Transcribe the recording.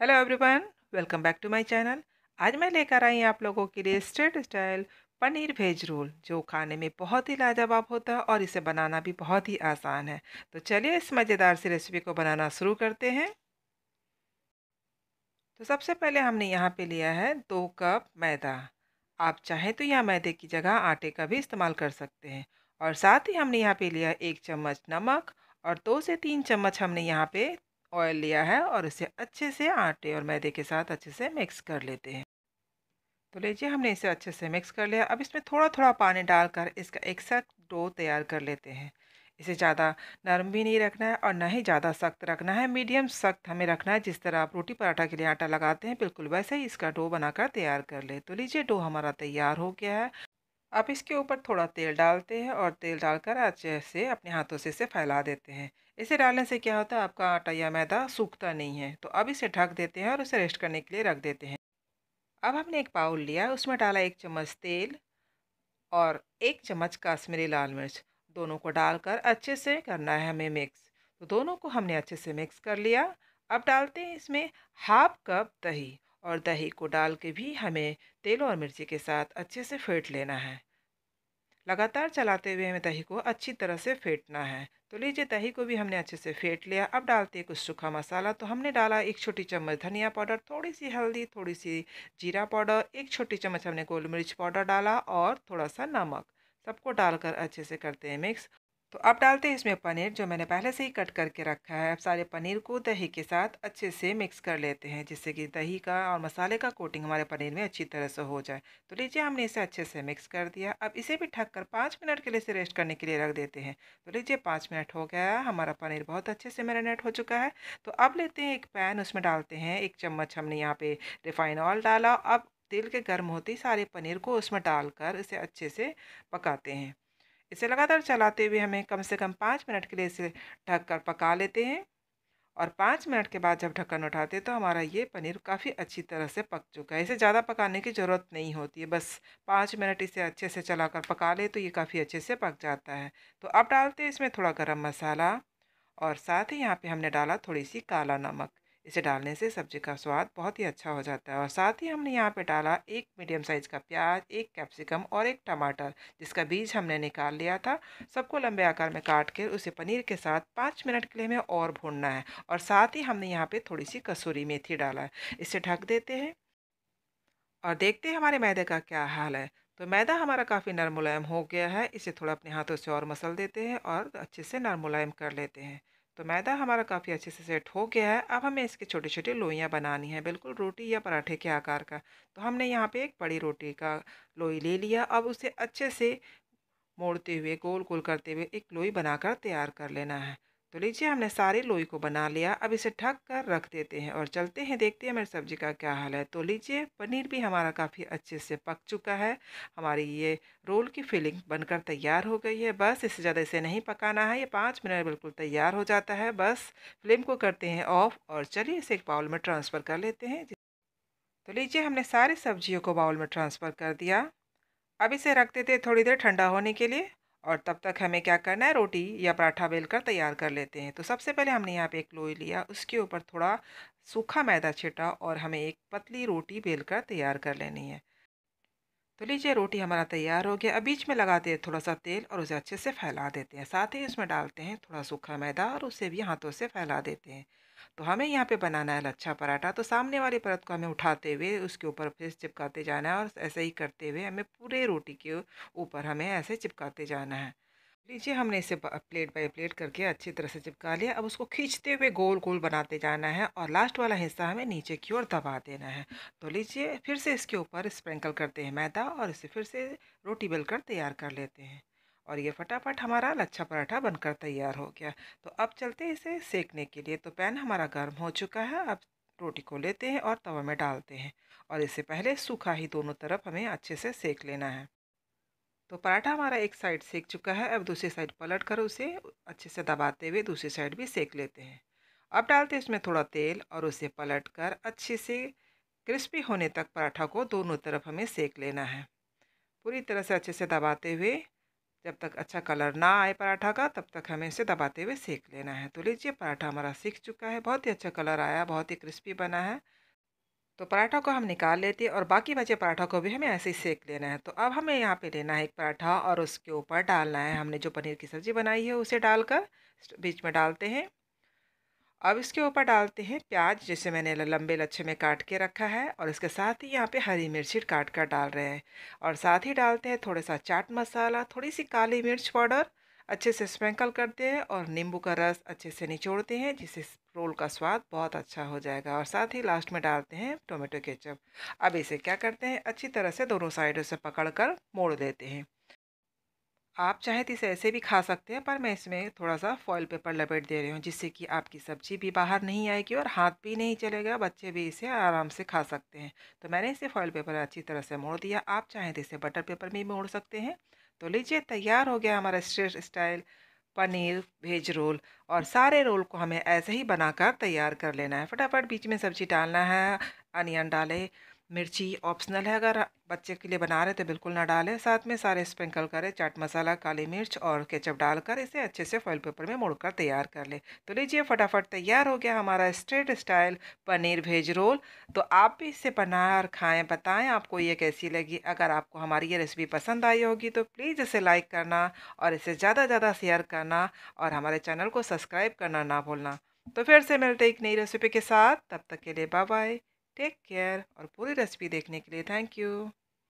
Hello everyone, welcome back to my channel. आज मैं लेकर आई आप लोगों के लिए street style paneer veg roll, जो खाने में बहुत ही लाजवाब होता है और इसे बनाना भी बहुत ही आसान है। तो चलिए इस मज़ेदार सी रेसिपी को बनाना शुरू करते हैं। तो सबसे पहले हमने यहाँ पे लिया है 2 कप मैदा। आप चाहें तो यहाँ मैदे की जगह आटे का भी इस्तेमाल कर सकते हैं। और साथ ही हमने यहाँ पे लिया 1 चम्मच नमक और 2 से 3 चम्मच हमने यहाँ पे ऑयल लिया है और इसे अच्छे से आटे और मैदे के साथ अच्छे से मिक्स कर लेते हैं। तो लीजिए हमने इसे अच्छे से मिक्स कर लिया। अब इसमें थोड़ा थोड़ा पानी डालकर इसका एक सख्त डो तैयार कर लेते हैं। इसे ज़्यादा नरम भी नहीं रखना है और ना ही ज़्यादा सख्त रखना है, मीडियम सख्त हमें रखना है। जिस तरह आप रोटी पराठा के लिए आटा लगाते हैं, बिल्कुल वैसे ही इसका डो बनाकर तैयार कर ले। तो लीजिए डो हमारा तैयार हो गया है। अब इसके ऊपर थोड़ा तेल डालते हैं और तेल डालकर अच्छे से अपने हाथों से इसे फैला देते हैं। इसे डालने से क्या होता है, आपका आटा या मैदा सूखता नहीं है। तो अब इसे ढक देते हैं और इसे रेस्ट करने के लिए रख देते हैं। अब हमने एक बाउल लिया, उसमें डाला 1 चम्मच तेल और 1 चम्मच कश्मीरी लाल मिर्च। दोनों को डालकर अच्छे से करना है हमें मिक्स। तो दोनों को हमने अच्छे से मिक्स कर लिया। अब डालते हैं इसमें हाफ कप दही और दही को डाल के भी हमें तेल और मिर्ची के साथ अच्छे से फेंट लेना है। लगातार चलाते हुए हमें दही को अच्छी तरह से फेंटना है। तो लीजिए दही को भी हमने अच्छे से फेंट लिया। अब डालते हैं कुछ सूखा मसाला। तो हमने डाला 1 छोटी चम्मच धनिया पाउडर, थोड़ी सी हल्दी, थोड़ी सी जीरा पाउडर, 1 छोटी चम्मच हमने गोल मिर्च पाउडर डाला और थोड़ा सा नमक। सबको डालकर अच्छे से करते हैं मिक्स। तो अब डालते हैं इसमें पनीर, जो मैंने पहले से ही कट करके रखा है। अब सारे पनीर को दही के साथ अच्छे से मिक्स कर लेते हैं, जिससे कि दही का और मसाले का कोटिंग हमारे पनीर में अच्छी तरह से हो जाए। तो लीजिए हमने इसे अच्छे से मिक्स कर दिया। अब इसे भी ढककर 5 मिनट के लिए इसे रेस्ट करने के लिए रख देते हैं। तो लीजिए 5 मिनट हो गया, हमारा पनीर बहुत अच्छे से मैरिनेट हो चुका है। तो अब लेते हैं एक पैन, उसमें डालते हैं 1 चम्मच हमने यहाँ पे रिफाइन ऑयल डाला। अब तेल के गर्म होते ही सारे पनीर को उसमें डालकर इसे अच्छे से पकाते हैं। इसे लगातार चलाते हुए हमें कम से कम 5 मिनट के लिए इसे ढककर पका लेते हैं। और 5 मिनट के बाद जब ढक्कन उठाते हैं तो हमारा ये पनीर काफ़ी अच्छी तरह से पक चुका है। इसे ज़्यादा पकाने की ज़रूरत नहीं होती है, बस 5 मिनट इसे अच्छे से चलाकर पका ले तो ये काफ़ी अच्छे से पक जाता है। तो अब डालते हैं इसमें थोड़ा गरम मसाला और साथ ही यहाँ पे हमने डाला थोड़ी सी काला नमक। इसे डालने से सब्ज़ी का स्वाद बहुत ही अच्छा हो जाता है। और साथ ही हमने यहाँ पे डाला एक मीडियम साइज़ का प्याज, एक कैप्सिकम और एक टमाटर, जिसका बीज हमने निकाल लिया था। सबको लंबे आकार में काट के उसे पनीर के साथ 5 मिनट के लिए हमें और भूनना है। और साथ ही हमने यहाँ पे थोड़ी सी कसूरी मेथी डाला है। इसे ढक देते हैं और देखते हैं हमारे मैदे का क्या हाल है। तो मैदा हमारा काफ़ी नरम मुलायम हो गया है। इसे थोड़ा अपने हाथों से और मसल देते हैं और अच्छे से नरम मुलायम कर लेते हैं। तो मैदा हमारा काफ़ी अच्छे से सेट हो गया है। अब हमें इसकी छोटी छोटी लोइयाँ बनानी है, बिल्कुल रोटी या पराठे के आकार का। तो हमने यहाँ पे एक बड़ी रोटी का लोई ले लिया। अब उसे अच्छे से मोड़ते हुए, गोल गोल करते हुए एक लोई बनाकर तैयार कर लेना है। तो लीजिए हमने सारी लोई को बना लिया। अब इसे ढक कर रख देते हैं और चलते हैं, देखते हैं मेरी सब्ज़ी का क्या हाल है। तो लीजिए पनीर भी हमारा काफ़ी अच्छे से पक चुका है। हमारी ये रोल की फिलिंग बनकर तैयार हो गई है। बस इससे ज़्यादा इसे नहीं पकाना है, ये 5 मिनट बिल्कुल तैयार हो जाता है। बस फ्लेम को करते हैं ऑफ और चलिए इसे एक बाउल में ट्रांसफ़र कर लेते हैं। तो लीजिए हमने सारी सब्जियों को बाउल में ट्रांसफ़र कर दिया। अब इसे रख देते हैं थोड़ी देर ठंडा होने के लिए। और तब तक हमें क्या करना है, रोटी या पराठा बेलकर तैयार कर लेते हैं। तो सबसे पहले हमने यहाँ पे एक लोई लिया, उसके ऊपर थोड़ा सूखा मैदा छिटा और हमें एक पतली रोटी बेलकर तैयार कर लेनी है। तो लीजिए रोटी हमारा तैयार हो गया। अब बीच में लगाते हैं थोड़ा सा तेल और उसे अच्छे से फैला देते हैं। साथ ही उसमें डालते हैं थोड़ा सूखा मैदा और उसे भी हाथों से फैला देते हैं। तो हमें यहाँ पे बनाना है लच्छा पराठा। तो सामने वाली परत को हमें उठाते हुए उसके ऊपर फिर चिपकाते जाना है और ऐसे ही करते हुए हमें पूरे रोटी के ऊपर हमें ऐसे चिपकाते जाना है। लीजिए हमने इसे प्लेट बाय प्लेट करके अच्छी तरह से चिपका लिया। अब उसको खींचते हुए गोल गोल बनाते जाना है और लास्ट वाला हिस्सा हमें नीचे की ओर दबा देना है। तो लीजिए फिर से इसके ऊपर स्प्रिंकल करते हैं मैदा और इसे फिर से रोटी बेलकर तैयार कर लेते हैं। और ये फटाफट हमारा लच्छा पराठा बनकर तैयार हो गया। तो अब चलते हैं इसे सेकने के लिए। तो पैन हमारा गर्म हो चुका है। अब रोटी को लेते हैं और तवा में डालते हैं और इससे पहले सूखा ही दोनों तरफ हमें अच्छे से सेक लेना है। तो पराठा हमारा एक साइड सेक चुका है। अब दूसरी साइड पलट कर उसे अच्छे से दबाते हुए दूसरी साइड भी सेक लेते हैं। अब डालते हैं इसमें थोड़ा तेल और उसे पलट कर अच्छे से क्रिस्पी होने तक पराठा को दोनों तरफ हमें सेक लेना है। पूरी तरह से अच्छे से दबाते हुए जब तक अच्छा कलर ना आए पराठा का तब तक हमें इसे दबाते हुए सेक लेना है। तो लीजिए पराठा हमारा सीख चुका है, बहुत ही अच्छा कलर आया, बहुत ही क्रिस्पी बना है। तो पराठा को हम निकाल लेते हैं और बाकी बचे पराठा को भी हमें ऐसे ही सेक लेना है। तो अब हमें यहाँ पे लेना है एक पराठा और उसके ऊपर डालना है हमने जो पनीर की सब्ज़ी बनाई है उसे डालकर बीच में डालते हैं। अब इसके ऊपर डालते हैं प्याज, जिसे मैंने लंबे लच्छे में काट के रखा है, और इसके साथ ही यहाँ पे हरी मिर्ची काट कर डाल रहे हैं। और साथ ही डालते हैं थोड़ा सा चाट मसाला, थोड़ी सी काली मिर्च पाउडर, अच्छे से स्प्रिंकल करते हैं और नींबू का रस अच्छे से निचोड़ते हैं, जिससे रोल का स्वाद बहुत अच्छा हो जाएगा। और साथ ही लास्ट में डालते हैं टोमेटो केचप। अब इसे क्या करते हैं, अच्छी तरह से दोनों साइडों से पकड़ कर मोड़ देते हैं। आप चाहे तो इसे ऐसे भी खा सकते हैं, पर मैं इसमें थोड़ा-सा फ़ॉइल पेपर लपेट दे रही हूँ, जिससे कि आपकी सब्ज़ी भी बाहर नहीं आएगी और हाथ भी नहीं चलेगा, बच्चे भी इसे आराम से खा सकते हैं। तो मैंने इसे फ़ॉइल पेपर अच्छी तरह से मोड़ दिया, आप चाहें तो इसे बटर पेपर में भी मोड़ सकते हैं। तो लीजिए तैयार हो गया हमारा street style paneer veg roll. और सारे रोल को हमें ऐसे ही बनाकर तैयार कर लेना है। फटाफट बीच में सब्ज़ी डालना है, अनियन डालें, मिर्ची ऑप्शनल है, अगर बच्चे के लिए बना रहे तो बिल्कुल ना डालें। साथ में सारे स्प्रिंकल करें, चाट मसाला, काली मिर्च और केचप डालकर इसे अच्छे से फॉइल पेपर में मोड़कर तैयार कर लें। तो लीजिए फटाफट तैयार हो गया हमारा street style paneer veg roll. तो आप भी इसे बनाएं और खाएं, बताएं आपको ये कैसी लगी। अगर आपको हमारी ये रेसिपी पसंद आई होगी तो प्लीज़ इसे लाइक करना और इसे ज़्यादा से ज़्यादा शेयर करना और हमारे चैनल को सब्सक्राइब करना ना भूलना। तो फिर से मिलते हैं एक नई रेसिपी के साथ, तब तक के लिए बाय बाय, टेक केयर और पूरी रेसिपी देखने के लिए थैंक यू।